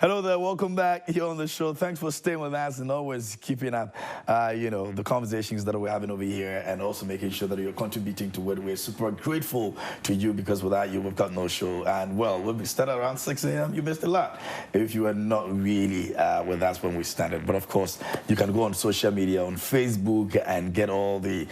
Hello there, welcome back here on the show. Thanks for staying with us and always keeping up, the conversations that we're having over here and also making sure that you're contributing to it. We're super grateful to you because without you, we've got no show. And well, we'll be starting around 6 a.m. You missed a lot if you were not really with us when we started. But of course, you can go on social media, on Facebook, and get all the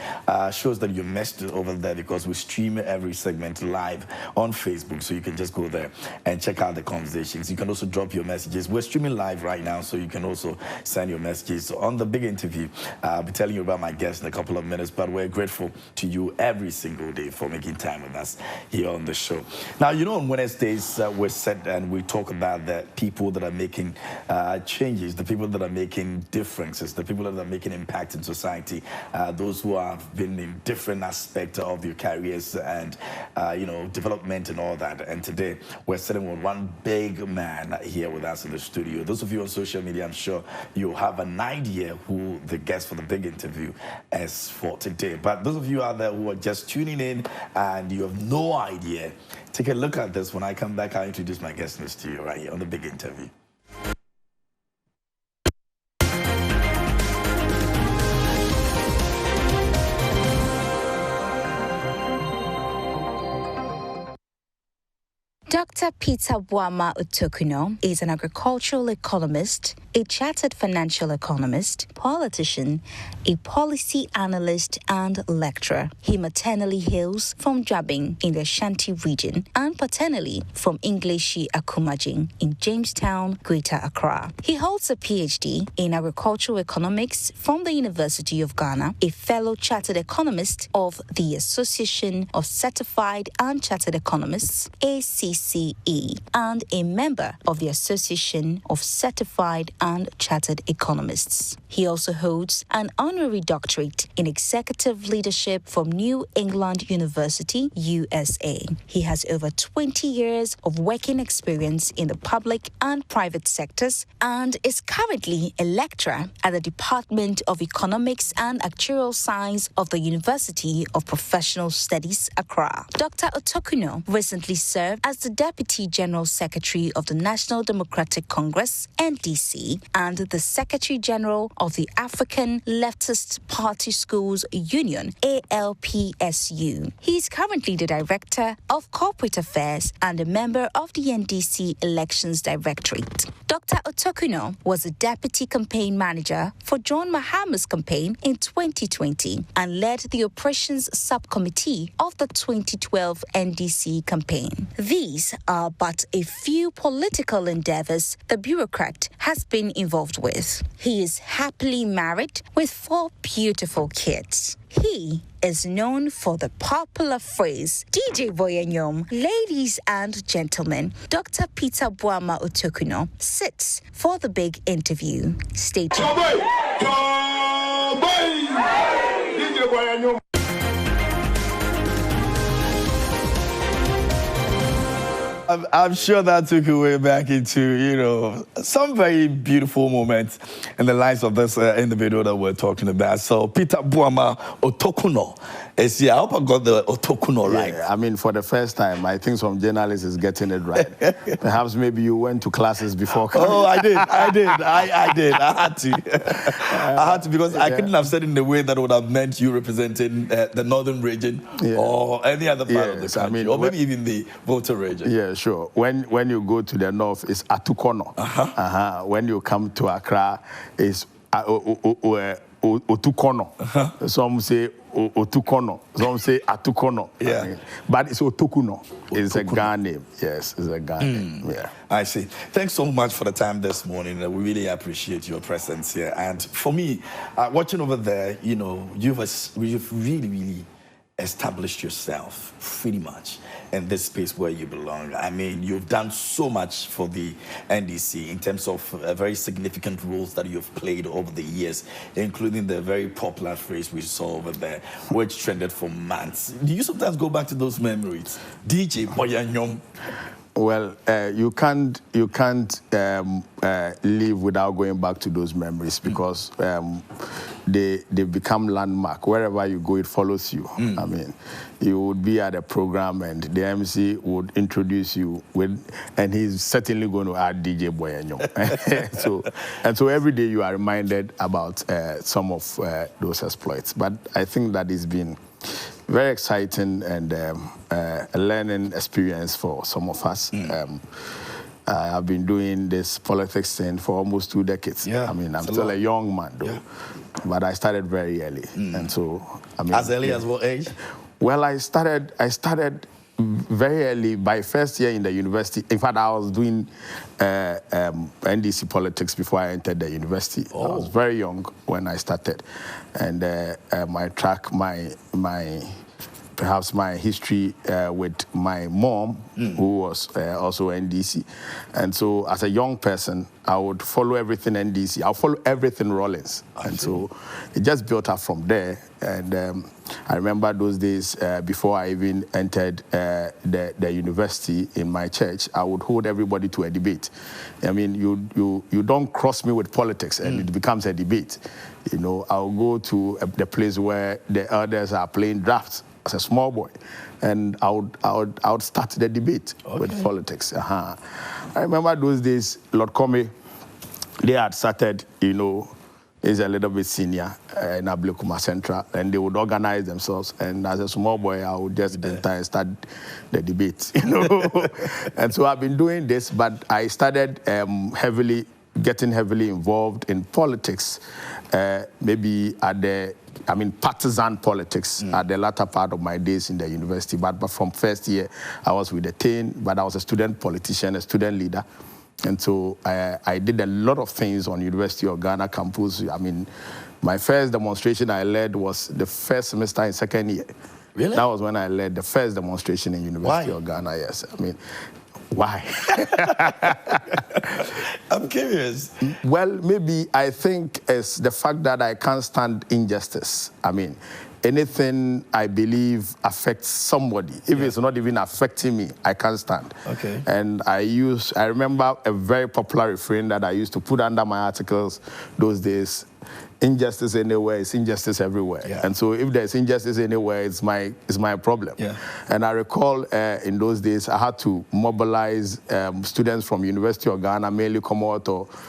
shows that you missed over there because we stream every segment live on Facebook. So you can just go there and check out the conversations. You can also drop your messages. We're streaming live right now, so you can also send your messages. On the big interview, I'll be telling you about my guest in a couple of minutes, but we're grateful to you every single day for making time with us here on the show. Now, on Wednesdays, we sit and we talk about the people that are making changes, the people that are making differences, the people that are making impact in society, those who have been in different aspects of your careers and, development and all that. And today, we're sitting with one big man here with us in the studio. Those of you on social media, I'm sure you have an idea who the guest for the big interview is for today. But those of you out there who are just tuning in and you have no idea, take a look at this. When I come back, I'll introduce my guest in the studio right here on the big interview. Dr. Peter Boama Otokunor is an agricultural economist, a chartered financial economist, politician, a policy analyst, and lecturer. He maternally hails from Jabing in the Ashanti region and paternally from Ingleshi Akumajing in Jamestown, Greater Accra. He holds a PhD in agricultural economics from the University of Ghana, a fellow chartered economist of the Association of Certified and Chartered Economists, ACCE, and a member of the Association of Certified and Chartered Economists. He also holds an honorary doctorate in executive leadership from New England University, USA. He has over 20 years of working experience in the public and private sectors and is currently a lecturer at the Department of Economics and Actuarial Science of the University of Professional Studies, Accra. Dr. Otokunor recently served as the Deputy General Secretary of the National Democratic Congress, NDC, and the Secretary General of the African Leftist Party Schools Union, ALPSU. He is currently the Director of Corporate Affairs and a member of the NDC Elections Directorate. Dr. Otokunor was a Deputy Campaign Manager for John Mahama's campaign in 2020 and led the Operations Subcommittee of the 2012 NDC campaign. These are but a few political endeavors the bureaucrat has been involved with. He is happily married with 4 beautiful kids. He is known for the popular phrase, DJ Boyenyom. Ladies and gentlemen, Dr. Peter Boama Otokunor sits for the big interview. Stay tuned. I'm sure that took you way back into, some very beautiful moments in the lives of this individual that we're talking about. So Peter Boama Otokunor is here. I hope I got the Otokunor right. I mean, for the first time, I think some journalist is getting it right. Perhaps maybe you went to classes before. Oh, I did. I had to because I couldn't have said it in a way that would have meant you representing the northern region or any other part of the country, or maybe even the Volta region. Yeah, sure. When you go to the north, it's Otokunor. When you come to Accra, it's Otokunor. Some say Otokunor. Some say Atukunor. Yeah. But it's Otokunor. It's a Ghana name. Yes, it's a Ghana name. Yeah. I see. Thanks so much for the time this morning. We really appreciate your presence here. And for me, watching over there, you've really established yourself pretty much in this space where you belong. I mean, you've done so much for the NDC in terms of very significant roles that you've played over the years, including the very popular phrase we saw over there, which trended for months. Do you sometimes go back to those memories? DJ Boyanyom. Well, you can't live without going back to those memories because they become landmark. Wherever you go, it follows you. I mean, you would be at a program and the MC would introduce you with, and he's certainly going to add DJ Boyanyo. so every day you are reminded about some of those exploits. But I think that it's been very exciting and a learning experience for some of us. I've been doing this politics thing for almost 2 decades. Yeah, I mean, I'm still a young man, though, but I started very early. And so, I mean... As early as what age? Well, I started very early, by first year in the university. In fact, I was doing NDC politics before I entered the university. I was very young when I started. And I track perhaps my history with my mom, who was also NDC. And so as a young person, I would follow everything NDC. I'll follow everything Rollins. And so it just built up from there. And I remember those days before I even entered the university in my church, I would hold everybody to a debate. I mean, you don't cross me with politics and it becomes a debate. You know, I'll go to the place where the elders are playing drafts as a small boy, and I would start the debate with politics. I remember those days, Lord Comey, they had started, you know, he's a little bit senior in Ablekuma Central, and they would organize themselves. And as a small boy, I would just start the debate, you know. And so I've been doing this, but I started getting heavily involved in politics, maybe at the partisan politics at the latter part of my days in the university. But from first year, I was with the team, but I was a student politician, a student leader. And so I did a lot of things on University of Ghana campus. I mean, my first demonstration I led was the first semester in second year. Really? That was when I led the first demonstration in University of Ghana, yes. I mean, why? I'm curious. Well, maybe I think it's the fact that I can't stand injustice. I mean, anything I believe affects somebody. If it's not even affecting me, I can't stand. Okay. And I remember a very popular refrain that I used to put under my articles those days: injustice anywhere is injustice everywhere. Yeah. And so if there's injustice anywhere, it's my problem. Yeah. And I recall in those days, I had to mobilize students from University of Ghana, mainly Commonwealth,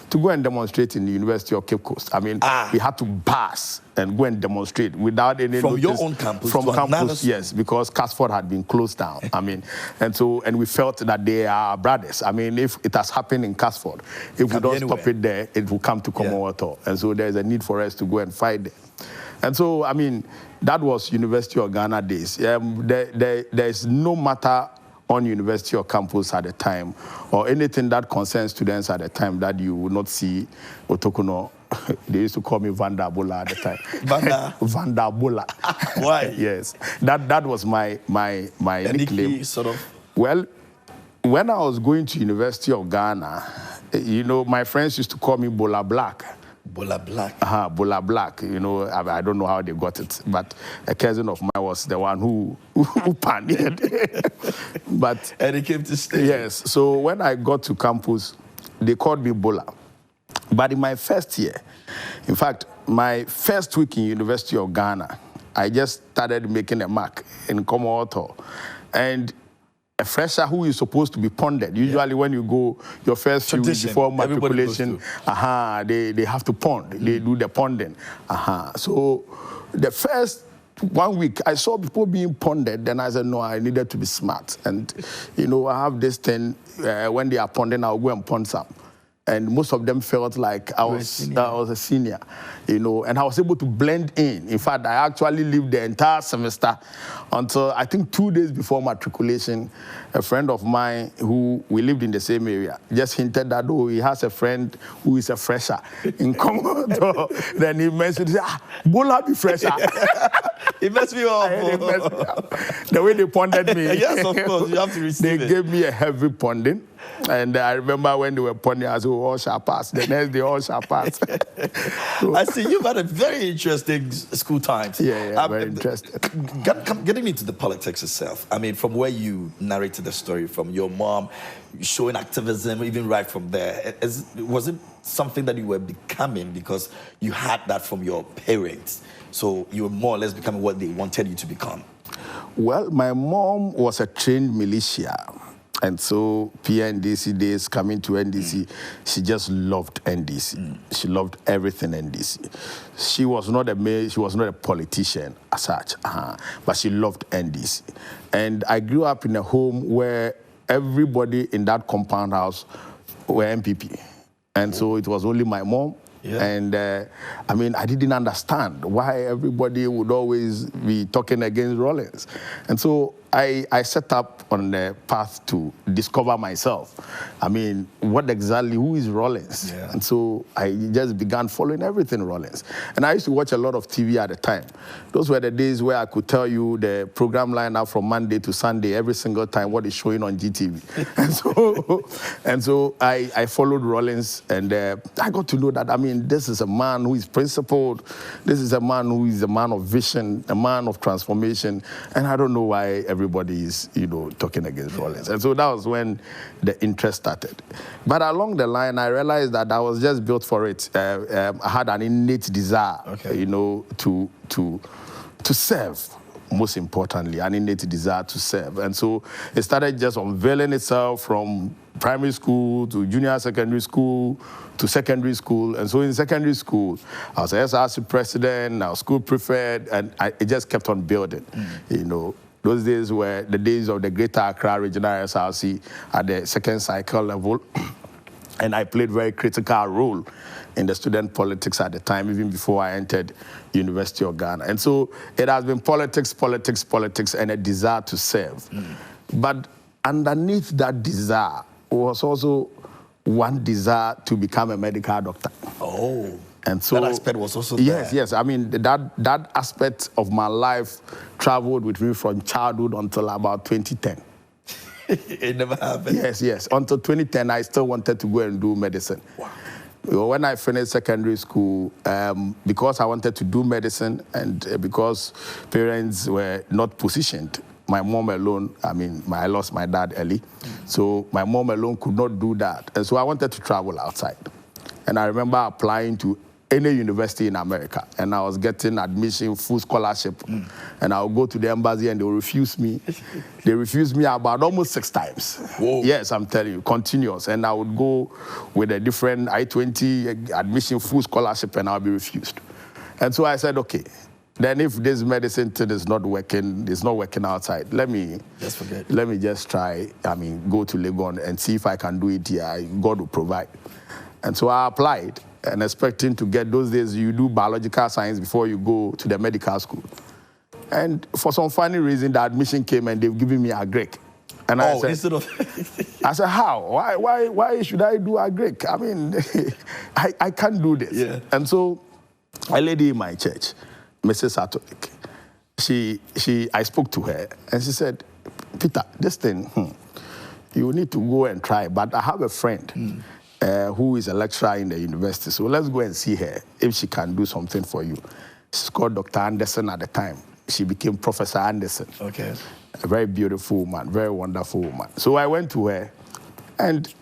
to go and demonstrate in the University of Cape Coast. I mean, we had to pass and go and demonstrate without any from notice. Your own campus? From campus, yes, because Casford had been closed down. I mean, and we felt that they are brothers. I mean, if it has happened in Casford, if we don't stop it there, it will come to Commonwealth. And so there's a need for us to go and fight them. And so, I mean, that was University of Ghana days. There's no matter on University or campus at the time, or anything that concerns students at the time, that you would not see Otokunor. They used to call me Vanda Bola at the time. Vanda Bola. Why? Yes. That was my nickname. Sort of. Well, when I was going to University of Ghana, you know, my friends used to call me Bola Black. Bola Black. Bola Black. You know, I don't know how they got it, but a cousin of mine was the one who pioneered. And he came to stay. Yes. So when I got to campus, they called me Bola. But in my first year, in fact, my first week in University of Ghana, I just started making a mark in Commonwealth. And a fresher who is supposed to be ponded, usually when you go your first few weeks before matriculation, they have to pond. They do the ponding. So the first 1 week, I saw people being ponded, then I said, no, I needed to be smart. And, you know, I have this thing, when they are ponding, I'll go and pond some. And most of them felt like I was a senior, you know, and I was able to blend in. In fact, I actually lived the entire semester until I think 2 days before matriculation. A friend of mine who we lived in the same area just hinted that, oh, he has a friend who is a fresher in Congo. Then he mentioned, Bola be fresher. It messed me up. The way they ponded me. Yes, of course, you have to receive They gave me a heavy ponding. And I remember when they were ponding, I said, all shall pass. The next day, all shall pass. So, I see you've had a very interesting school times. Yeah, very interesting. Getting into the politics itself, I mean, from where you narrated the story, from your mom showing activism, even right from there, was it something that you were becoming because you had that from your parents? So you were more or less becoming what they wanted you to become. Well, my mom was a trained militia. And so PNDC days, coming to NDC, she just loved NDC. She loved everything NDC. She was not a politician as such, but she loved NDC. And I grew up in a home where everybody in that compound house were NPP. And so it was only my mom. Yeah. And I mean, I didn't understand why everybody would always be talking against Rawlings. And so I set up on the path to discover myself. I mean, who is Rawlings? Yeah. And so I just began following everything Rawlings. And I used to watch a lot of TV at the time. Those were the days where I could tell you the program lineup from Monday to Sunday, every single time, what is showing on GTV. and so I followed Rawlings, and I got to know that, I mean, this is a man who is principled. This is a man who is a man of vision, a man of transformation. And I don't know why everybody is, talking against Rawlings. And so that was when the interest started. But along the line, I realized that I was just built for it. I had an innate desire, to serve. Most importantly, an innate desire to serve. And so it started just unveiling itself from primary school to junior secondary school to secondary school. And so in secondary school, I was SRC president, I was school prefect, and it just kept on building, Those days were the days of the Greater Accra Regional SRC at the second cycle level. And I played a very critical role in the student politics at the time, even before I entered University of Ghana. And so it has been politics, and a desire to serve. But underneath that desire was also one desire to become a medical doctor. Oh. And so that aspect was also there. Yes. I mean, that aspect of my life traveled with me from childhood until about 2010. It never happened. Yes. Until 2010, I still wanted to go and do medicine. Wow. When I finished secondary school, because I wanted to do medicine and because parents were not positioned, my mom alone, I lost my dad early, so my mom alone could not do that. And so I wanted to travel outside. And I remember applying to any university in America, and I was getting admission, full scholarship, and I would go to the embassy and they would refuse me. They refused me about almost 6 times. Whoa. Yes, I'm telling you, continuous. And I would go with a different I-20 admission, full scholarship, and I'll be refused. And so I said, okay, then if this medicine thing is not working, it's not working outside, let me just try, go to Legon and see if I can do it here. God will provide. And so I applied, and expecting to get, those days you do biological science before you go to the medical school. And for some funny reason, the admission came and they've given me a Greek. And I said, instead of I said, how? Why should I do a Greek? I can't do this. Yeah. And so a lady in my church, Mrs. Satolik, I spoke to her, and she said, Peter, this thing, you need to go and try, but I have a friend who is a lecturer in the university. So let's go and see her if she can do something for you. She's called Dr. Anderson at the time. She became Professor Anderson. Okay. A very beautiful woman, very wonderful woman. So I went to her, and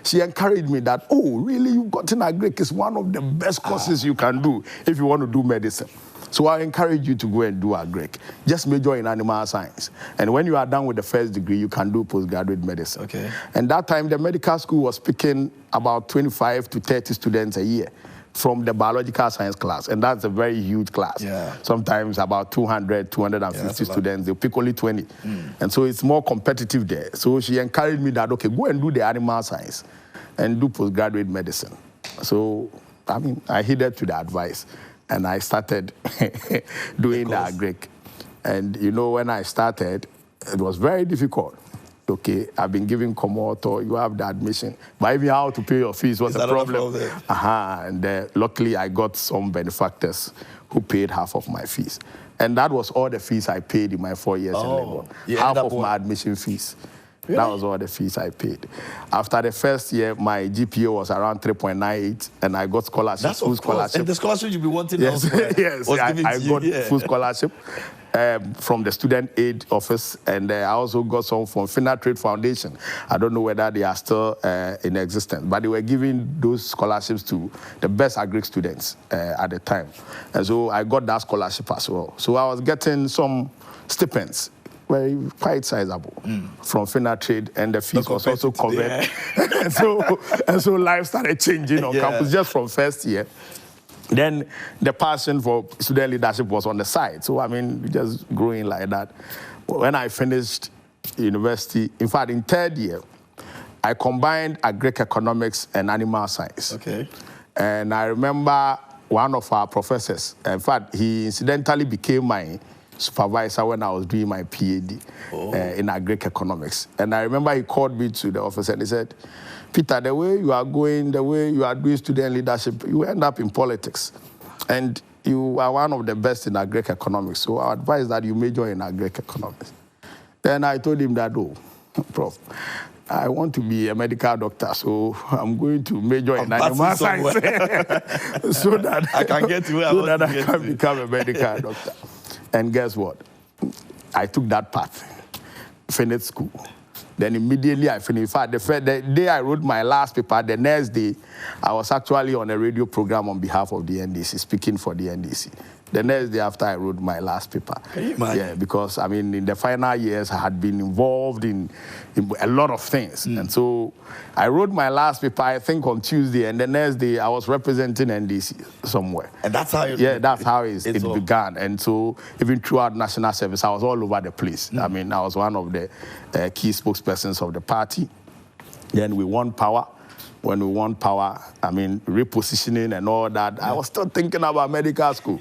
she encouraged me that, oh, really, you've gotten a Greek. It's one of the best courses you can do if you want to do medicine. So I encourage you to go and do a Greek. Just major in animal science. And when you are done with the first degree, you can do postgraduate medicine. Okay. And that time, the medical school was picking about 25 to 30 students a year from the biological science class. And that's a very huge class. Yeah. Sometimes about 200, 250 students. They'll pick only 20. And so it's more competitive there. So she encouraged me that, okay, go and do the animal science and do postgraduate medicine. So, I heeded to the advice. And I started doing the Greek. And when I started, it was very difficult. Okay, I've been giving Komoto, you have the admission. But even how to pay your fees was a problem. And luckily, I got some benefactors who paid half of my fees. And that was all the fees I paid in my 4 years in Lagos. Half of my admission fees. Really? That was all the fees I paid. After the first year, my GPA was around 3.98, and I got scholarship, full scholarship. And the scholarship you'll be wanting yes, elsewhere. Yes, I got full scholarship. from the Student Aid Office, and I also got some from Finna Trade Foundation. I don't know whether they are still in existence, but they were giving those scholarships to the best agric students at the time. And so I got that scholarship as well. So I was getting some stipends, very quite sizable, from Finna Trade, and the fees was also covered. and so life started changing on campus just from first year. Then the passion for student leadership was on the side. So, I mean, just growing like that. When I finished university, in fact, in third year, I combined agric economics and animal science. Okay. And I remember one of our professors, in fact, he incidentally became my supervisor when I was doing my PhD in agric economics. And I remember he called me to the office and he said, Peter, the way you are going, the way you are doing student leadership, you end up in politics. And you are one of the best in agric economics. So I advise that you major in agric economics. Then I told him that, oh, Prof, I want to be a medical doctor, so I'm going to major in animal science so that I can get to where so that I can become a medical doctor. And guess what? I took that path, finished school. Then immediately I finished. In fact, the day I wrote my last paper, the next day, I was actually on a radio program on behalf of the NDC, speaking for the NDC. The next day after I wrote my last paper. Can you imagine? Yeah, because, I mean, in the final years, I had been involved in a lot of things. And so I wrote my last paper, I think, on Tuesday, and the next day, I was representing NDC somewhere. And that's how that's how it began. And so even throughout national service, I was all over the place. I mean, I was one of the key spokespersons of the party. Then we won power. When we won power, I mean, repositioning and all that, I was still thinking about medical school.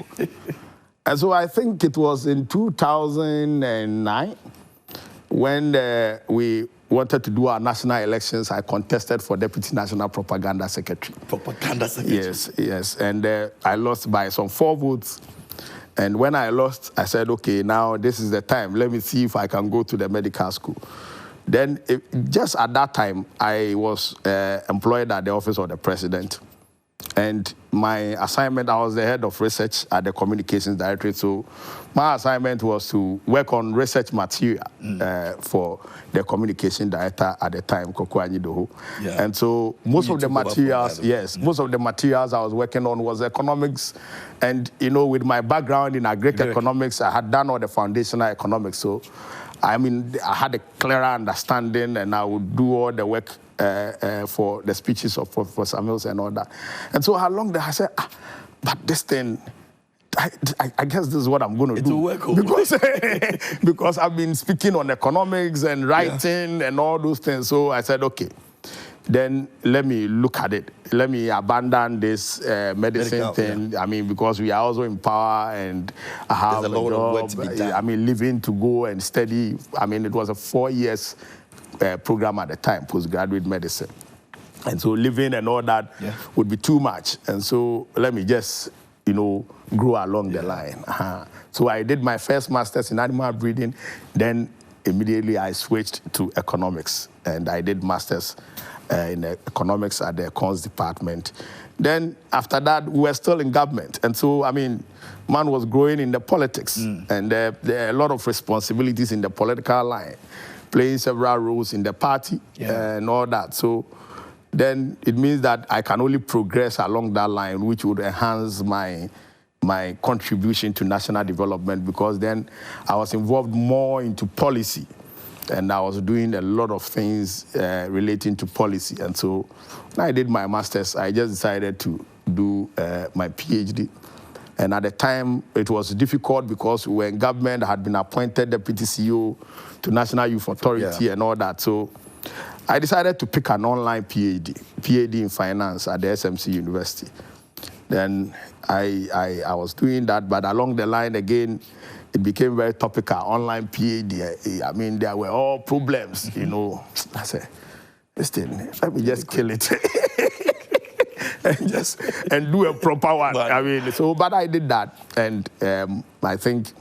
And so I think it was in 2009 when we wanted to do our national elections. I contested for Deputy National Propaganda Secretary. Propaganda Secretary? Yes. And I lost by some 4 votes. And when I lost, I said, okay, now this is the time. Let me see if I can go to the medical school. Then, just at that time, I was employed at the office of the president. And my assignment, I was the head of research at the communications directorate. So my assignment was to work on research material for the communication director at the time, Koko Anyidoho. Yeah. And so most of the materials, most of the materials I was working on was economics. And, you know, with my background in agric economics, I had done all the foundational economics. So I mean, I had a clearer understanding, and I would do all the work for the speeches of for Samuels and all that. And so along there, I said, but this thing, I guess this is what I'm going to do. Work because I've been speaking on economics and writing and all those things. So I said, okay, then let me look at it. Let me abandon this medicine thing. I mean, because we are also in power and I have a lot of work to be done. I mean, living to go and study. I mean, it was a 4 years program at the time, postgraduate medicine. And so living and all that would be too much. And so let me just, you know, grow along the line. So I did my first master's in animal breeding. Then immediately I switched to economics. And I did master's in economics at the Econs department. Then after that, we were still in government. And so, I mean, man was growing in the politics. And there are a lot of responsibilities in the political line, playing several roles in the party and all that. So then it means that I can only progress along that line, which would enhance my contribution to national development, because then I was involved more into policy. And I was doing a lot of things relating to policy. And so when I did my master's, I just decided to do my PhD. And at the time, it was difficult because we were in government. I had been appointed deputy CEO to National Youth Authority and all that. So I decided to pick an online PhD in finance at the SMC University. Then I was doing that, but along the line again, it became very topical, online PhD. I mean, there were all problems, you know. I said, listen, let me just kill it and do a proper one. I mean, so, but I did that. And I think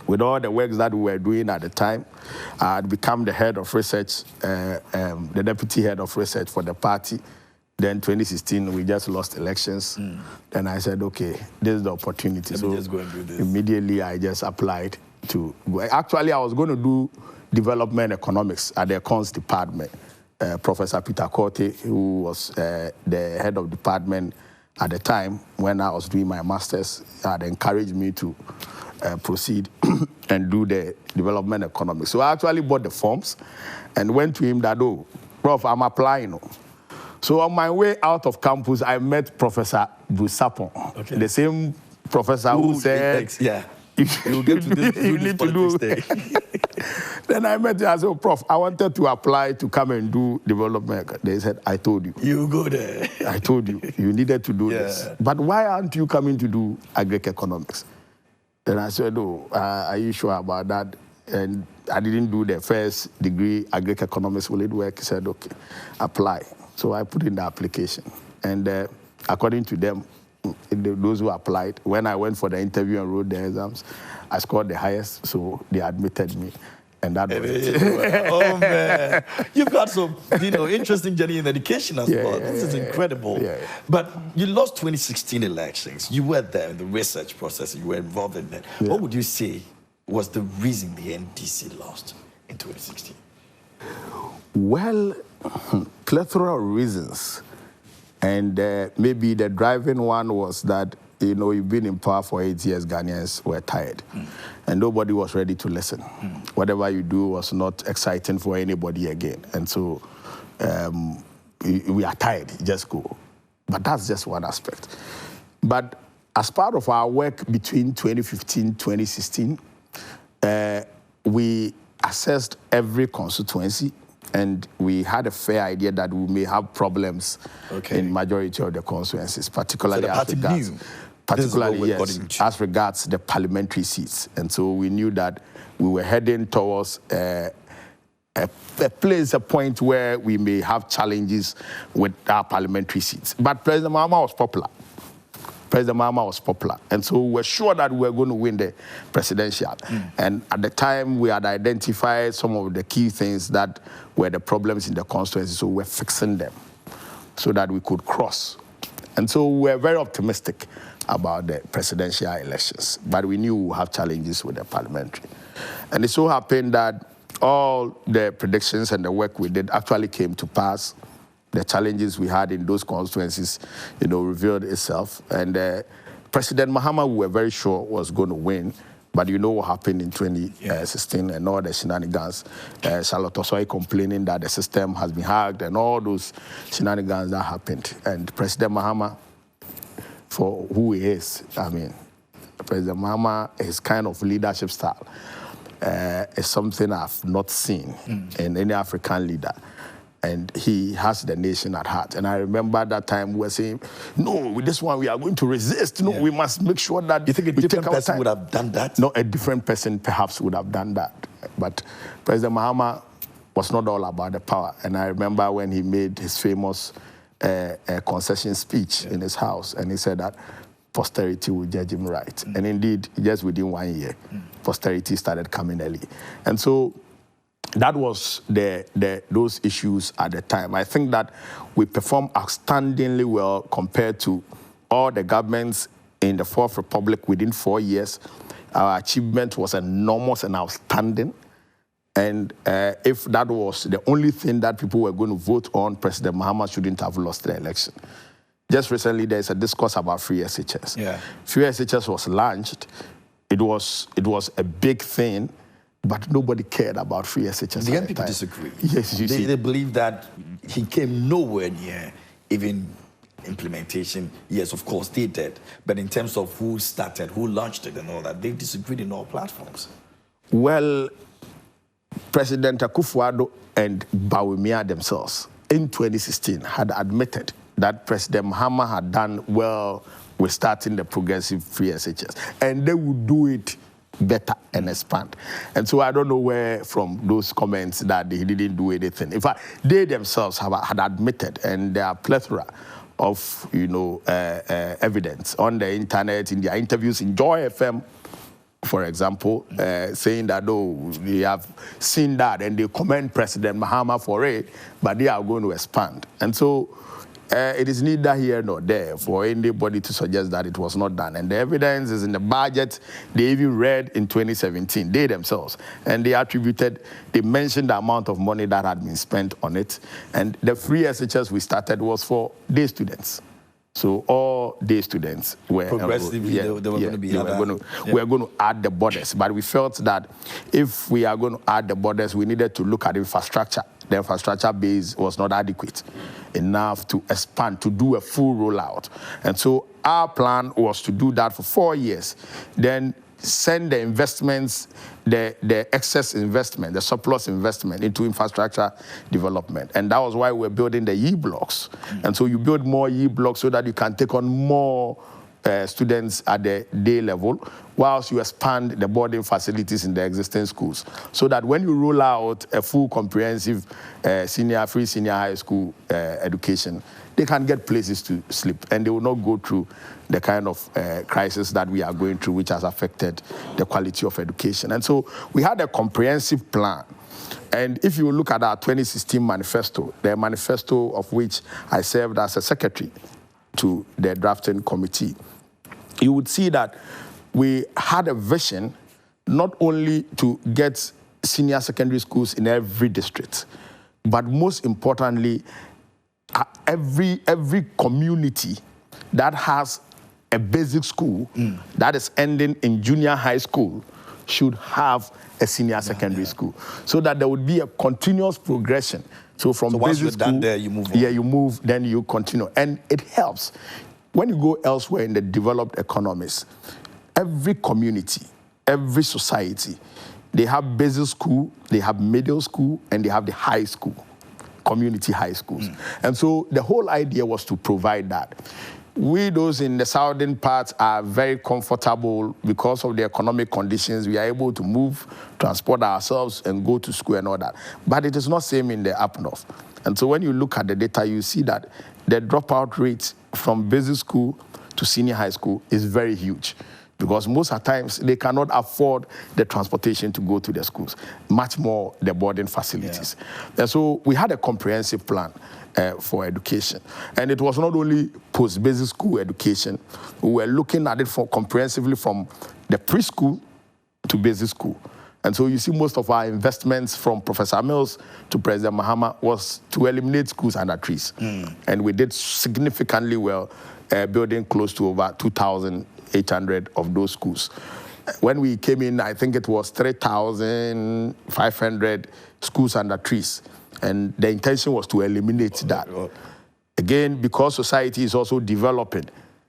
with all the works that we were doing at the time, I had become the head of research, the deputy head of research for the party. Then 2016, we just lost elections. Then I said, okay, this is the opportunity. Let me just go and do this. Immediately, I just applied to go. Actually, I was going to do development economics at the Econs department. Professor Peter Korte, who was the head of department at the time when I was doing my master's, had encouraged me to proceed and do the development economics. So I actually bought the forms and went to him that, oh, Prof, I'm applying. So on my way out of campus, I met Professor Busapon, the same professor who said, you get to this, you need to do. Then I met him. I said, oh, Prof, I wanted to apply to come and do development. They said, I told you. You go there. I told you. You needed to do this. But why aren't you coming to do agri-economics? Then I said, oh, are you sure about that? And I didn't do the first degree agri-economics. Will it work? He said, okay, apply. So I put in the application. And according to them, those who applied, when I went for the interview and wrote the exams, I scored the highest, so they admitted me. And that was it. Oh, man. You've got some, interesting journey in education as well. This is incredible. But you lost 2016 elections. You were there in the research process. You were involved in that. What would you say was the reason the NDC lost in 2016? Well, plethora of reasons. And maybe the driving one was that, you've been in power for 8 years, Ghanaians were tired. And nobody was ready to listen. Whatever you do was not exciting for anybody again. And so we are tired, just go. But that's just one aspect. But as part of our work between 2015 2016, we assessed every constituency, and we had a fair idea that we may have problems in majority of the constituencies, particularly as regards the parliamentary seats. And so we knew that we were heading towards a point where we may have challenges with our parliamentary seats. But President Mahama was popular. And so we were sure that we were going to win the presidential. And at the time, we had identified some of the key things that were the problems in the constituency, so we were fixing them so that we could cross. And so we were very optimistic about the presidential elections, but we knew we would have challenges with the parliamentary. And it so happened that all the predictions and the work we did actually came to pass. The challenges we had in those constituencies, revealed itself. And President Mahama, we were very sure was going to win. But you know what happened in 2016 and all the shenanigans. Charlotte Osoi complaining that the system has been hacked and all those shenanigans that happened. And President Mahama, for who he is, President Mahama, his kind of leadership style is something I've not seen in any African leader. And he has the nation at heart. And I remember that time we were saying, no, with this one we are going to resist. No, we must make sure that you think a different person would have done that? No, a different person perhaps would have done that. But President Mahama was not all about the power. And I remember when he made his famous concession speech in his house, and he said that posterity will judge him right. And indeed, just within 1 year, posterity started coming early. And so that was those issues at the time. I think that we performed outstandingly well compared to all the governments in the Fourth Republic within 4 years. Our achievement was enormous and outstanding. And if that was the only thing that people were going to vote on, President Mahama shouldn't have lost the election. Just recently, there's a discourse about free SHS. Free SHS was launched. It was a big thing. But nobody cared about free SHS. The NPP disagree. Yes, they believe that he came nowhere near even implementation. Yes, of course, they did. But in terms of who started, who launched it and all that, they disagreed in all platforms. Well, President Akufo-Addo and Bawumia themselves in 2016 had admitted that President Mahama had done well with starting the progressive free SHS. And they would do it better and expand. And so I don't know where from those comments that he didn't do anything. In fact, they themselves had admitted, and there are plethora of evidence on the internet, in their interviews in Joy FM, for example, saying that, they have seen that and they commend President Mahama for it, but they are going to expand. And so It is neither here nor there for anybody to suggest that it was not done. And the evidence is in the budget they even read in 2017, they themselves. And they mentioned the amount of money that had been spent on it. And the free SHS we started was for day students. So all day students were progressively they were going to be we are going to add the borders, but we felt that if we are going to add the borders, we needed to look at infrastructure. The infrastructure base was not adequate enough to expand, to do a full rollout. And so our plan was to do that for 4 years, then send the investments, the excess investment, the surplus investment into infrastructure development. And that was why we're building the E blocks. And so you build more E blocks so that you can take on more students at the day level, whilst you expand the boarding facilities in the existing schools. So that when you roll out a full comprehensive free senior high school education, they can get places to sleep and they will not go through the kind of crisis that we are going through, which has affected the quality of education. And so we had a comprehensive plan. And if you look at our 2016 manifesto, the manifesto of which I served as a secretary to the drafting committee, you would see that we had a vision not only to get senior secondary schools in every district, but most importantly, every community that has a basic school that is ending in junior high school should have a senior secondary school, so that there would be a continuous progression. So from basic school, done there, you move on. Yeah, you move, then you continue. And it helps. When you go elsewhere in the developed economies, every community, every society, they have basic school, they have middle school, and they have the high school, community high schools. And so the whole idea was to provide that. We, those in the southern parts, are very comfortable because of the economic conditions. We are able to move, transport ourselves, and go to school and all that. But it is not same in the up north. And so when you look at the data, you see that the dropout rate from basic school to senior high school is very huge, because most of the times they cannot afford the transportation to go to their schools, much more the boarding facilities. Yeah. And so we had a comprehensive plan for education. And it was not only post-basic school education, we were looking at it comprehensively from the preschool to basic school. And so you see most of our investments from Professor Mills to President Mahama was to eliminate schools under trees. And we did significantly well, building close to over 2,800 of those schools. When we came in, I think it was 3,500 schools under trees. And the intention was to eliminate that. Again, because society is also developing.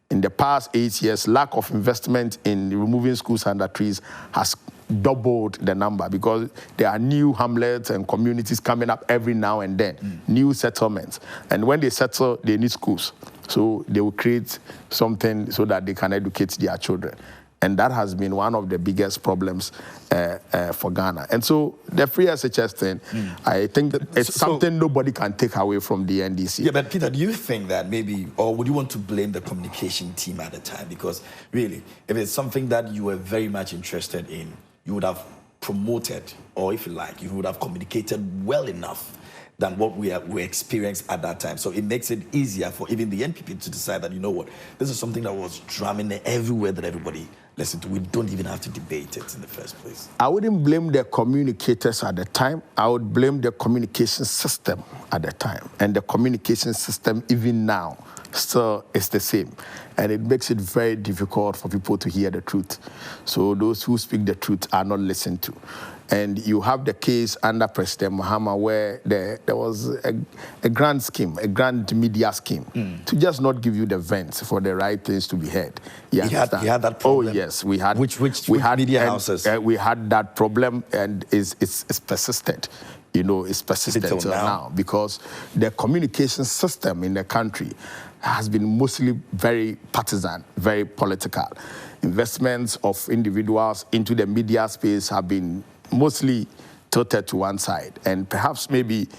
In the past 8 years, lack of investment in removing schools under trees has doubled the number, because there are new hamlets and communities coming up every now and then, new settlements. And when they settle, they need schools. So they will create something so that they can educate their children. And that has been one of the biggest problems for Ghana. And so the free SHS thing, I think it's something nobody can take away from the NDC. Yeah, but Peter, do you think that maybe, or would you want to blame the communication team at the time? Because really, if it's something that you were very much interested in, you would have promoted, or if you like, you would have communicated well enough than what we experienced at that time. So it makes it easier for even the NPP to decide that, you know what, this is something that was drumming everywhere that everybody listened to. We don't even have to debate it in the first place. I wouldn't blame the communicators at the time. I would blame the communication system at the time. And the communication system, even now, still is the same. And it makes it very difficult for people to hear the truth. So those who speak the truth are not listened to. And you have the case under President Mahama where there was a grand scheme, a grand media scheme, to just not give you the vents for the right things to be heard. He had that problem. Oh, yes. We had, which media houses? We had that problem, and it's persistent. You know, it's persistent until now, because the communication system in the country has been mostly very partisan, very political. Investments of individuals into the media space have been mostly tilted to one side. And perhaps maybe,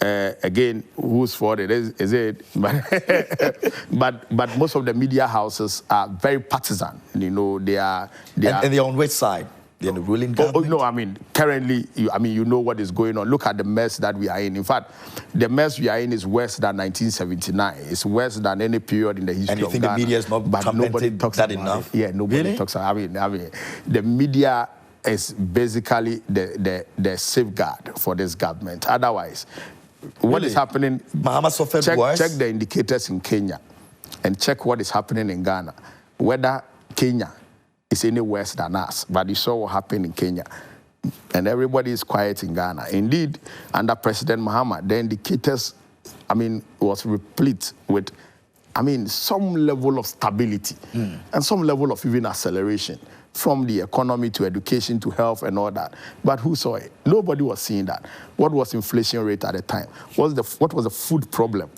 again, whose fault it is it? But most of the media houses are very partisan. You know, they are... And they're on which side? They're the ruling government? No, I mean, currently, you know what is going on. Look at the mess that we are in. In fact, the mess we are in is worse than 1979. It's worse than any period in the history of Ghana. And you think the media is not but nobody talks that about enough? It. Yeah, nobody really? talks about it. I mean, the media is basically the safeguard for this government. Otherwise, what is happening? Mahama suffered worse? Check the indicators in Kenya and check what is happening in Ghana. Whether Kenya is any worse than us, but you saw what happened in Kenya. And everybody is quiet in Ghana. Indeed, under President Mahama, the indicators, was replete with, some level of stability and some level of even acceleration from the economy to education to health and all that. But who saw it? Nobody was seeing that. What was inflation rate at the time? What was the food problem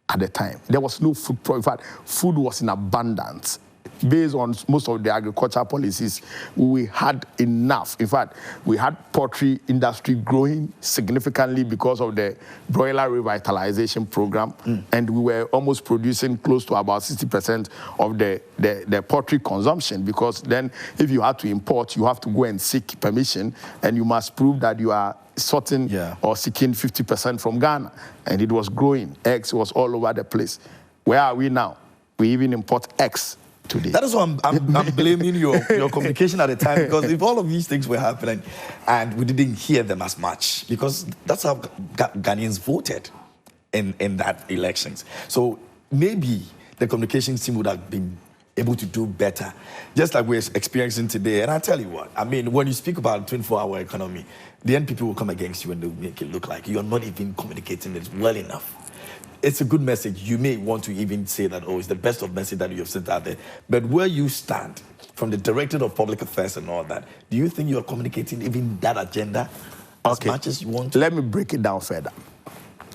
at the time? There was no food problem. In fact, food was in abundance. Based on most of the agricultural policies, we had enough. In fact, we had poultry industry growing significantly because of the broiler revitalization program, and we were almost producing close to about 60% of the poultry consumption, because then if you had to import, you have to go and seek permission, and you must prove that you are sorting or seeking 50% from Ghana, and it was growing. Eggs was all over the place. Where are we now? We even import eggs today. That is why I'm blaming your communication at the time, because if all of these things were happening and we didn't hear them as much, because that's how Ghanaians voted in that elections. So maybe the communications team would have been able to do better, just like we're experiencing today. And I tell you what, when you speak about 24-hour economy, the NPP will come against you and they'll make it look like you're not even communicating it well enough. It's a good message. You may want to even say that, it's the best of message that you have sent out there. But where you stand, from the Director of Public Affairs and all that, do you think you're communicating even that agenda as much as you want to? Let me break it down further.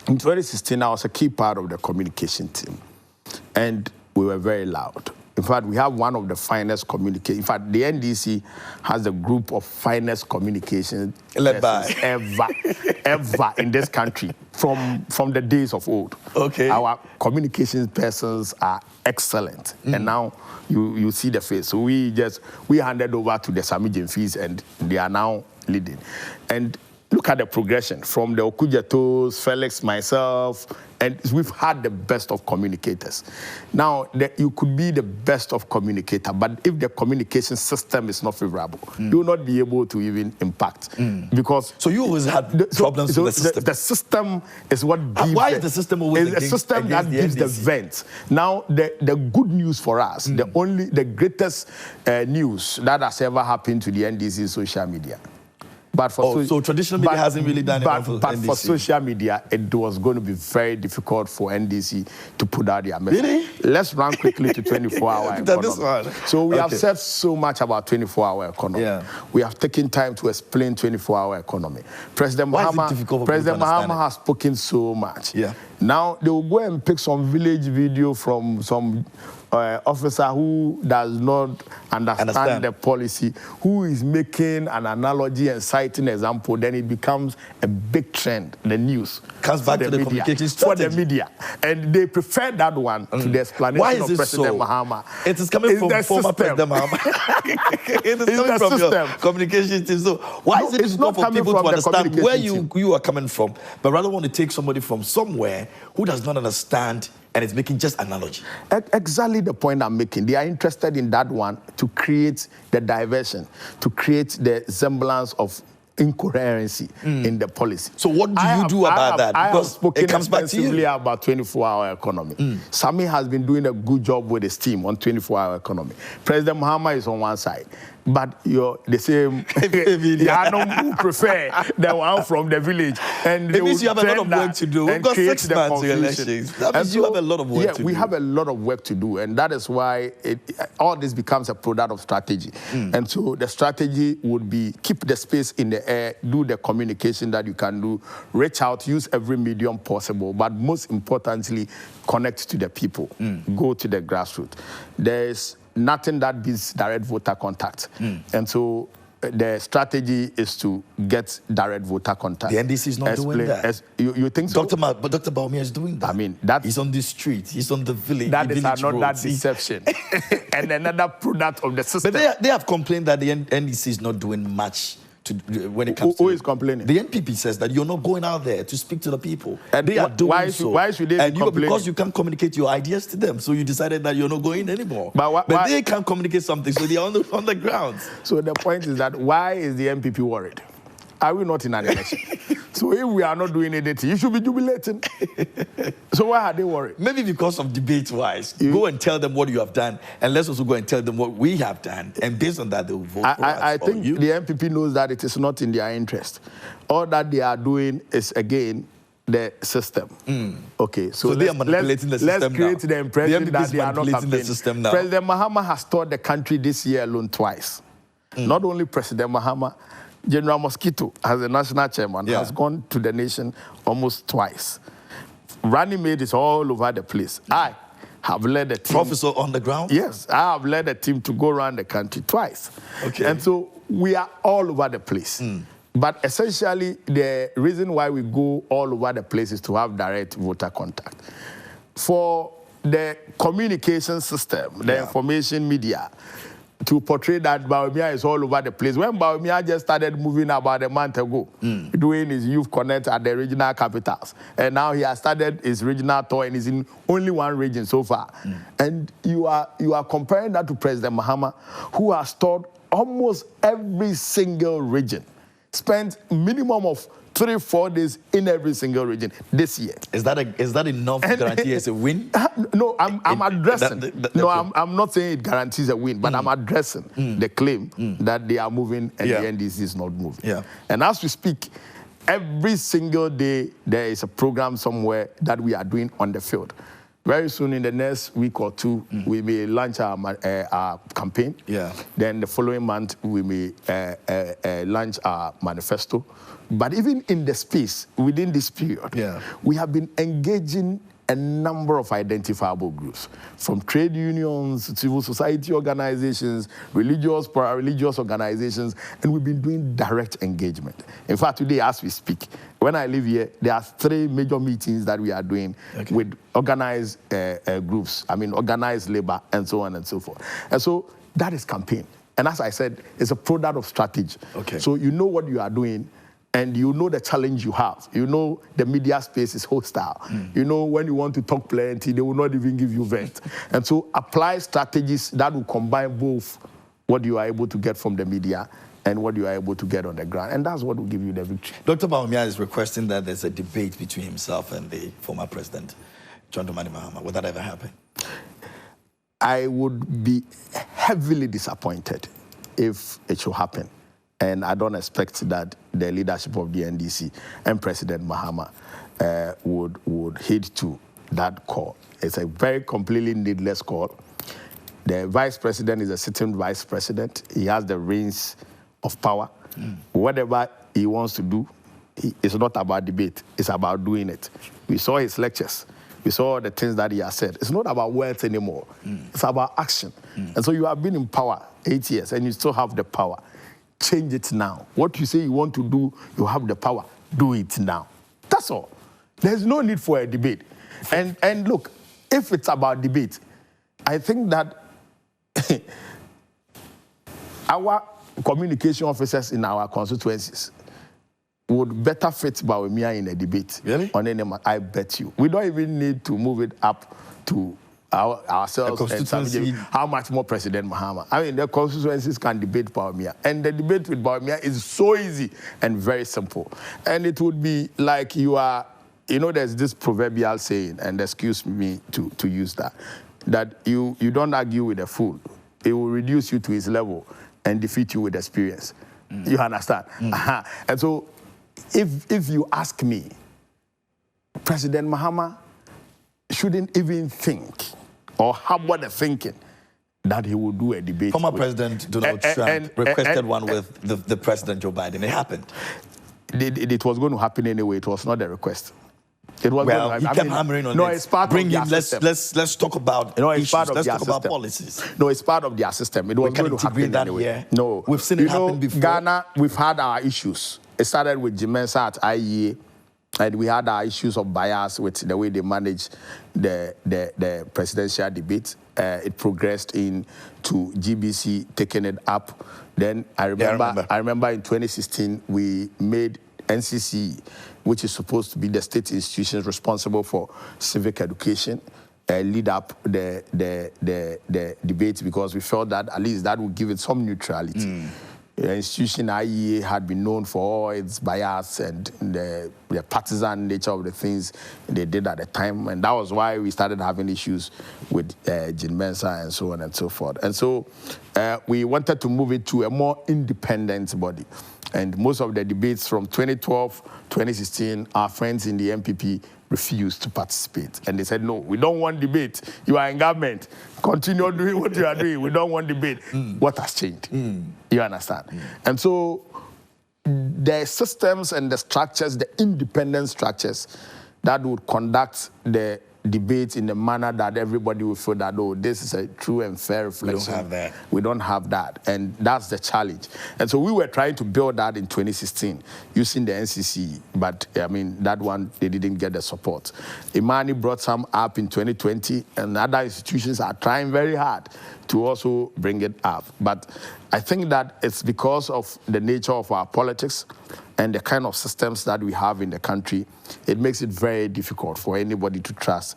In 2016, I was a key part of the communication team, and we were very loud. In fact, we have one of the finest communication. In fact, the NDC has a group of finest communication led by ever in this country from the days of old. Okay. Our communications persons are excellent, and now you see the face. So we handed over to the Sami Jemfis, and they are now leading. And look at the progression from the Okujetos, Felix, myself, and we've had the best of communicators. Now, you could be the best of communicator, but if the communication system is not favorable, you will not be able to even impact. Because so you always had problems with the system. The system is what gives. Why is the system always a system that gives the vent? Now, the good news for us, the greatest news that has ever happened to the NDC is social media. But so traditional media hasn't really done enough for But NDC. for social media, it was going to be very difficult for NDC to put out their message. Really? Let's run quickly to 24-hour economy. So we have said so much about 24-hour economy. Yeah. We have taken time to explain 24-hour economy. President Mahama has spoken so much. Yeah. Now, they will go and pick some village video from some officer who does not understand the policy, who is making an analogy and citing an example, then it becomes a big trend. The news comes back to the communication strategy. For the media. And they prefer that one to the explanation of President Mahama. It is coming from former President Mahama. It is coming from your communication team. So why is it difficult for people to understand where you are coming from, but rather want to take somebody from somewhere who does not understand and it's making just analogy? Exactly the point I'm making. They are interested in that one to create the diversion, to create the semblance of incoherency in the policy. So what do you do about that? Because it comes back to you. About 24-hour economy. Sami has been doing a good job with his team on 24-hour economy. President Mahama is on one side, but you're the same. who prefer the one from the village. And it means you have a lot of work to do. We've got 6 months to elections. That means you have a lot of work to do. Yeah, we have a lot of work to do, and that is why all this becomes a product of strategy. And so the strategy would be keep the space in the air, do the communication that you can do, reach out, use every medium possible, but most importantly, connect to the people, go to the grassroots. There's nothing that beats direct voter contact. And so the strategy is to get direct voter contact. The NDC is not doing that. You think so? But Dr. Bawumia is doing that. I mean, he's on the street. He's on the village. That is village another roads. deception and another product of the system. But they have complained that the NDC is not doing much when it comes Who is complaining? The NPP says that you're not going out there to speak to the people. And they are doing so. Why should they be complaining? Because you can't communicate your ideas to them, so you decided that you're not going anymore. But they can't communicate something, so they're on the ground. So the point is that why is the NPP worried? Are we not in an election? So if we are not doing anything, you should be jubilating. So why are they worried? Maybe because of debate-wise. Go and tell them what you have done, and let's also go and tell them what we have done, and based on that, they will vote for us. I think the NPP knows that it is not in their interest. All that they are doing is, again, the system. Okay, so they are manipulating the system. Let's create the impression that they are not manipulating the system now. President Mahama has toured the country this year alone twice. Not only President Mahama, General Mosquito, as the national chairman, has gone to the nation almost twice. Running mate is all over the place. I have led a team. Professor on the ground? Yes, I have led a team to go around the country twice. Okay. And so we are all over the place. But essentially, the reason why we go all over the place is to have direct voter contact. For the communication system, the information media, to portray that Bawumia is all over the place. When Bawumia just started moving about a month ago, doing his youth connect at the regional capitals, and now he has started his regional tour and is in only one region so far. And you are comparing that to President Mahama, who has toured almost every single region, spent minimum of 3-4 days in every single region this year. Is that enough to guarantee as a win? No, I'm addressing. I'm not saying it guarantees a win, but I'm addressing the claim that they are moving and the NDC is not moving. And as we speak, every single day there is a program somewhere that we are doing on the field. Very soon, in the next week or two, we may launch our campaign. Then the following month, we may launch our manifesto. But even in the space, within this period, we have been engaging a number of identifiable groups, from trade unions, civil society organizations, religious, para-religious organizations, and we've been doing direct engagement. In fact, today, as we speak, when I live here, there are 3 major meetings that we are doing with organized groups, organized labor, and so on and so forth. And so that is campaign. And as I said, it's a product of strategy. So you know what you are doing, and you know the challenge you have. You know the media space is hostile. You know when you want to talk plenty, they will not even give you vent. And so apply strategies that will combine both what you are able to get from the media and what you are able to get on the ground. And that's what will give you the victory. Dr. Bawumia is requesting that there's a debate between himself and the former president, John Dramani Mahama. Would that ever happen? I would be heavily disappointed if it should happen. And I don't expect that the leadership of the NDC and President Mahama would heed to that call. It's a very completely needless call. The vice president is a sitting vice president. He has the reins of power. Whatever he wants to do, it's not about debate. It's about doing it. We saw his lectures. We saw the things that he has said. It's not about words anymore. It's about action. And so you have been in power 8 years and you still have the power. Change it now. What you say you want to do, you have the power. Do it now. That's all. There's no need for a debate. And look, if it's about debate, I think that our communication officers in our constituencies would better fit Bawumia in a debate. Really? On any matter. I bet you. We don't even need to move it up to ourselves and how much more President Mahama. The constituencies can debate Bawumia. And the debate with Bawumia is so easy and very simple. And it would be like you are, there's this proverbial saying, and excuse me to use that you don't argue with a fool. It will reduce you to his level and defeat you with experience. You understand? And so if you ask me, President Mahama shouldn't even think or harbor the thinking that he will do a debate. Former President Donald Trump requested one with the President Joe Biden. It happened. It was going to happen anyway. It was not a request. It was well, good. he kept hammering on no, it. it's part Bring of him. their system. Let's talk about it's issues. part of Let's their talk about system. policies. No, it's part of their system. It was We can going to happen integrate that anyway. here. No, We've seen it happen before. Ghana, we've had our issues. It started with Jimensa at IEA, and we had our issues of bias with the way they manage the presidential debate. It progressed into GBC taking it up. Then I remember in 2016 we made NCC, which is supposed to be the state institutions responsible for civic education, lead up the debate, because we felt that at least that would give it some neutrality. The institution IEA had been known for all its bias and the partisan nature of the things they did at the time, and that was why we started having issues with Jin Mensa and so on and so forth. And so we wanted to move it to a more independent body. And most of the debates from 2012, 2016, our friends in the NPP refused to participate. And they said, no, we don't want debate. You are in government. Continue doing what you are doing. We don't want debate. What has changed? You understand? And so the systems and the structures, the independent structures that would conduct the debate in a manner that everybody will feel that, oh, this is a true and fair reflection. We don't have that. We don't have that. And that's the challenge. And so we were trying to build that in 2016 using the NCC, but I mean, that one, they didn't get the support. Imani brought some up in 2020, and other institutions are trying very hard to also bring it up. But I think that it's because of the nature of our politics and the kind of systems that we have in the country, it makes it very difficult for anybody to trust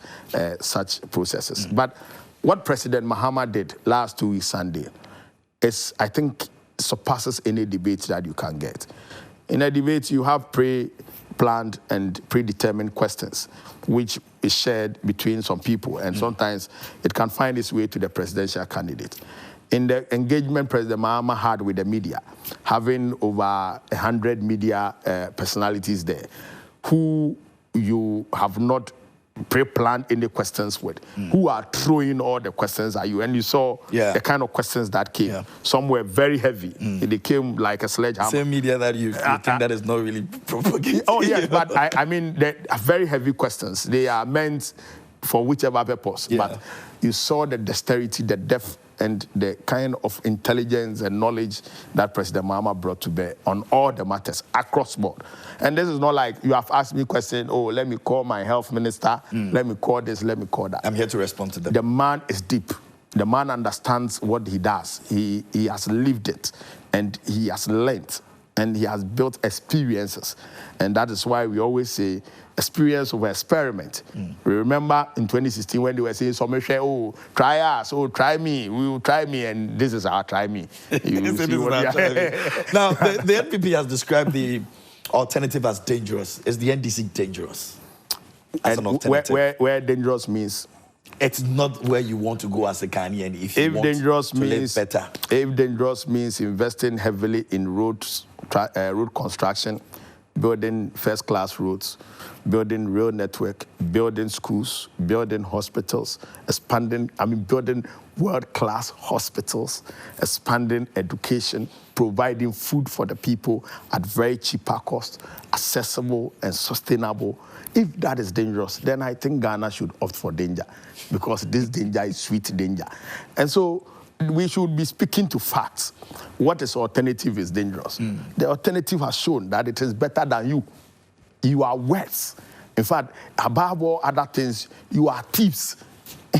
such processes. But what President Mahama did last 2 weeks Sunday is, I think, surpasses any debate that you can get. In a debate, you have pre-planned and predetermined questions, which is shared between some people, and sometimes it can find its way to the presidential candidate. In the engagement President Mahama had with the media, having over 100 media personalities there, who you have not pre-planned any questions with, who are throwing all the questions at you. And you saw the kind of questions that came. Some were very heavy. They came like a sledgehammer. Same media that you think that is not really propagating. Oh, yes, but I mean, they are very heavy questions. They are meant for whichever purpose. But you saw the dexterity, the depth, and the kind of intelligence and knowledge that President Mahama brought to bear on all the matters across board. And this is not like you have asked me a question, oh, let me call my health minister, let me call this, let me call that. I'm here to respond to them. The man is deep. The man understands what he does. He has lived it, and he has learned, and he has built experiences. And that is why we always say experience over experiment. We remember in 2016 when they were saying, oh, try us, oh, try me, we will try me, and this is our try me. Now, the NPP has described the alternative as dangerous. Is the NDC dangerous? As an alternative? Where dangerous means? It's not where you want to go as a Ghanaian if you want dangerous to means, live better. If dangerous means investing heavily in roads, road construction, building first-class roads, building rail network, building schools, building hospitals, building world-class hospitals, expanding education, providing food for the people at very cheaper cost, accessible and sustainable. If that is dangerous, then I think Ghana should opt for danger, because this danger is sweet danger. And so we should be speaking to facts. What is alternative is dangerous. The alternative has shown that it is better than you. You are worse. In fact, above all other things, you are thieves.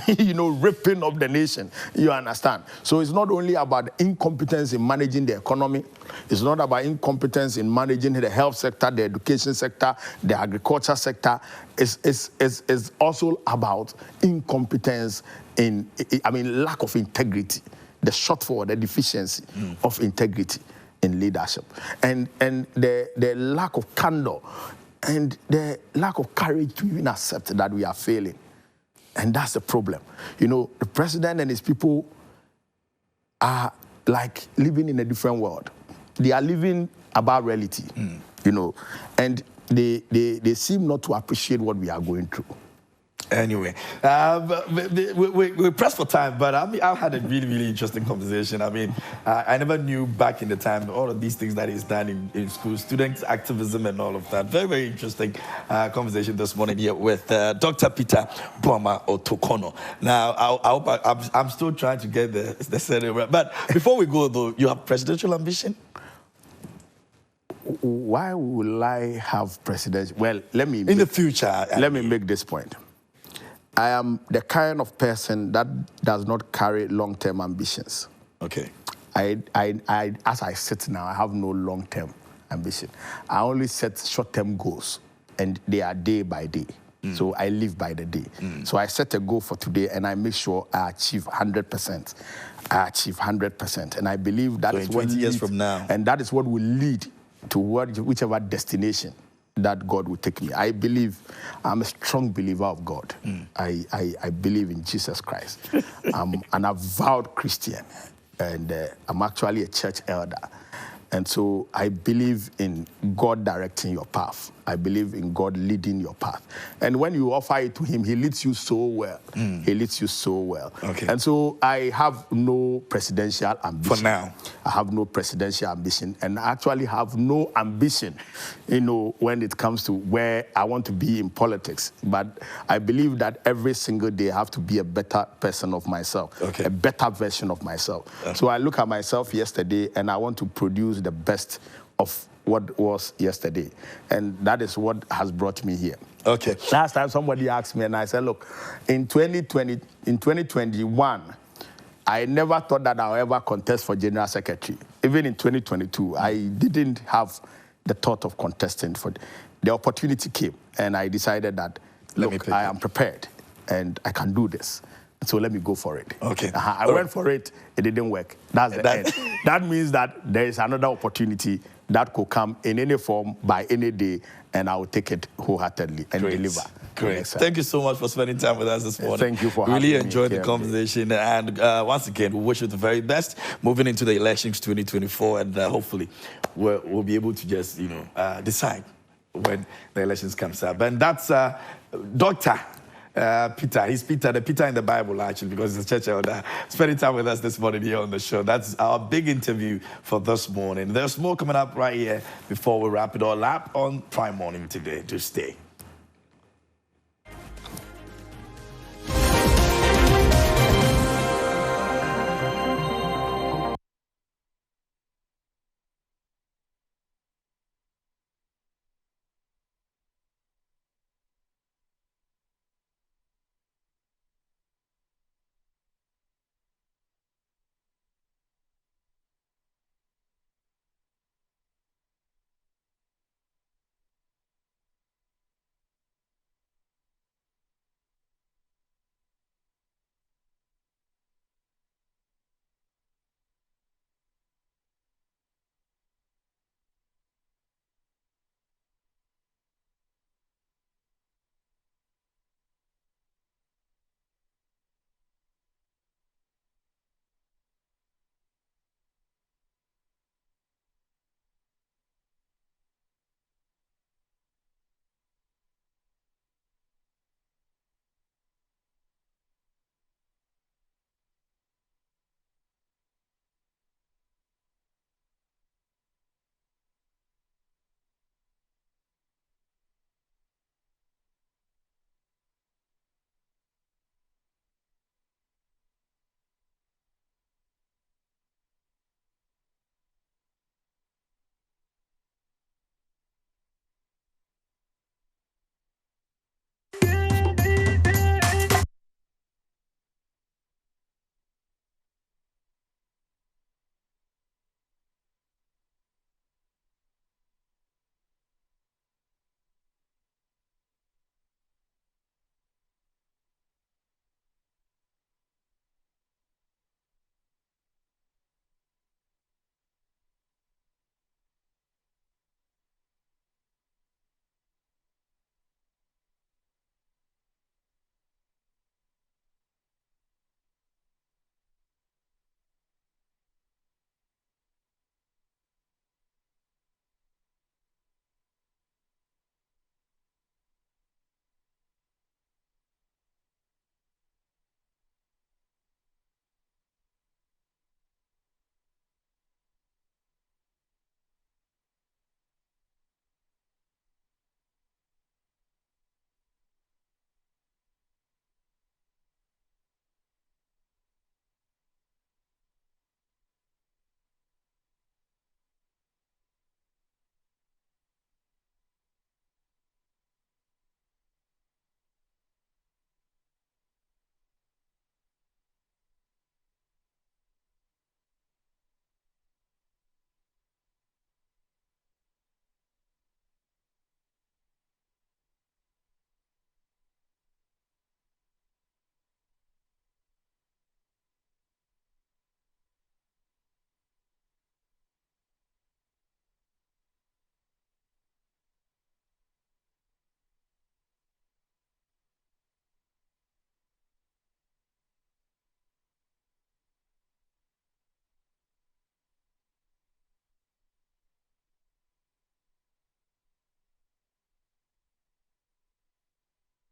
Ripping up the nation. You understand? So it's not only about incompetence in managing the economy. It's not about incompetence in managing the health sector, the education sector, the agriculture sector. It's also about incompetence in, lack of integrity, the shortfall, the deficiency of integrity in leadership, and the lack of candor and the lack of courage to even accept that we are failing. And that's the problem. The president and his people are like living in a different world. They are living above reality, and they seem not to appreciate what we are going through. Anyway, we're pressed for time, but I've had a really, really interesting conversation. I mean, I never knew back in the time all of these things that he's done in school, student activism and all of that. Very, very interesting conversation this morning here with Dr. Peter Boamah Otokunor. Now, I'm still trying to get the setting right. But before we go, though, you have presidential ambition? Why will I have presidential? Well, let me... In the future. Let me make this point. I am the kind of person that does not carry long-term ambitions. Okay. As I sit now, I have no long-term ambition. I only set short-term goals, and they are day by day. So I live by the day. So I set a goal for today, and I make sure I achieve 100%. I achieve 100%, and I believe that is what 20 years from now, and that is what will lead to whichever destination that God will take me. I believe, I'm a strong believer of God. I believe in Jesus Christ. I'm an avowed Christian, and I'm actually a church elder. And so I believe in God directing your path. I believe in God leading your path. And when you offer it to him, he leads you so well. He leads you so well. Okay. And so I have no presidential ambition. For now. I have no presidential ambition, and I actually have no ambition, when it comes to where I want to be in politics. But I believe that every single day I have to be a better person of myself, a better version of myself. So I look at myself yesterday, and I want to produce the best of what was yesterday. And that is what has brought me here. Okay. Last time somebody asked me, and I said, look, in 2021, I never thought that I'll ever contest for General Secretary. Even in 2022, I didn't have the thought of contesting for the opportunity came, and I decided that, look, I am prepared, and I can do this. So let me go for it. Okay. I went for it. It didn't work. That's the end. That means that there is another opportunity that could come in any form by any day, and I will take it wholeheartedly and deliver. Great. Thank you so much for spending time with us this morning. Thank you for having me. Really enjoyed the conversation. And once again, we wish you the very best moving into the elections 2024. And hopefully we'll be able to just, decide when the elections comes up. And that's Dr. Peter. He's Peter, the Peter in the Bible, actually, because he's a church elder. Spending time with us this morning here on the show. That's our big interview for this morning. There's more coming up right here before we wrap it all up on Prime Morning today. Do stay.